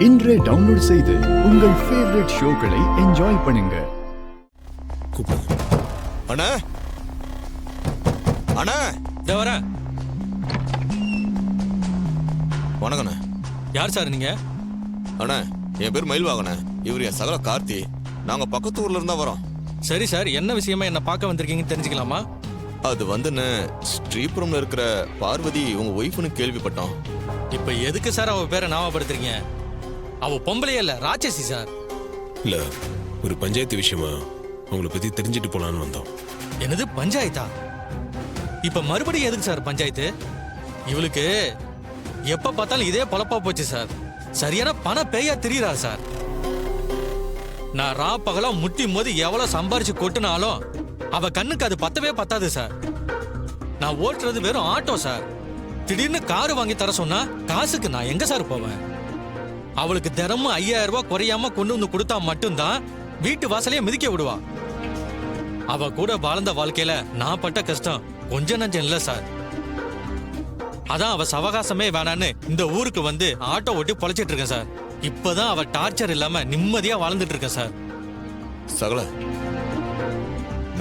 இன்றே டவுன்லோட் செய்து உங்கள் ஃபேவரட் ஷோக்களை என்ஜாய் பண்ணுங்க. அண்ணா அண்ணா வரேன். வணக்கண்ணே. யார் சார் நீங்க? அண்ணா என் பேர் மயில்வாகண்ணே. இவர் என் சகல கார்த்தி. நாங்க பக்கத்து ஊர்ல இருந்தா வரோம். சரி சார், என்ன விஷயமா என்ன பார்க்க வந்திருக்கீங்கன்னு தெரிஞ்சுக்கலாமா? அது வந்துன்னு ஸ்ரீபுரம்ல இருக்கிற பார்வதி உங்க ஒய்ஃப்னு கேள்விப்பட்டோம். இப்ப எதுக்கு சார் அவ பேரை ஞாபகப்படுத்துறீங்க? அவ பொம்பளையே இல்ல, ராட்சசி சார். இல்ல, ஒரு பஞ்சாயத்து விஷயமா உங்களை பத்தி தெரிஞ்சுட்டு போலான்னு வந்தோம். என்னது பஞ்சாயத்தா? இப்ப மறுபடியும் எதுக்கு சார் பஞ்சாயத்து? இவளுக்கு எப்ப பார்த்தாலும் இதே பொழப்பா போச்சு சார். சரியான பண பேயா தெரியுறா சார். நான் ரா பகலா முட்டி மோதி எவ்வளவு சம்பாரிச்சு கொட்டுனாலும் அவ கண்ணுக்கு அது பத்தவே பத்தாது சார். நான் ஓட்டுறது வெறும் ஆட்டோ சார். திடீர்னு காரு வாங்கி தர சொன்னா காசுக்கு நான் எங்க சார் போவேன்? அவளுக்கு தினமும் 5000 ரூபாய் குறையாம கொண்டு வந்து கொடுத்தா மட்டும்தான் வீட்டு வாசலையே மிதிக்க விடுவா. அவ கூட வாழ்ந்த வாழ்க்கையில நான் பட்ட கஷ்டம் கொஞ்சம் நஞ்சம் இல்ல சார். அதான் அவ சவகாசமே வேணான்னு இந்த ஊருக்கு வந்து ஆட்டோ ஓட்டி பொழைச்சிட்டு இருக்கேன் சார். இப்பதான் அவ டார்ச்சர் இல்லாம நிம்மதியா வாழ்ந்துட்டு இருக்கேன் சார். சகல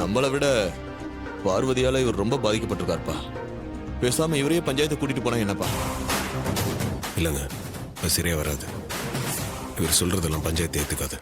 நம்மளை விட பார்வதியால இவர் ரொம்ப பாதிக்கப்பட்டிருக்காருப்பா. பேசாம இவரையே பஞ்சாயத்து கூட்டிட்டு போனா என்னப்பா? இல்லைங்க, அது சரியா வராது. இவர் சொல்றதெல்லாம் பஞ்சாயத்து ஏத்துக்காது.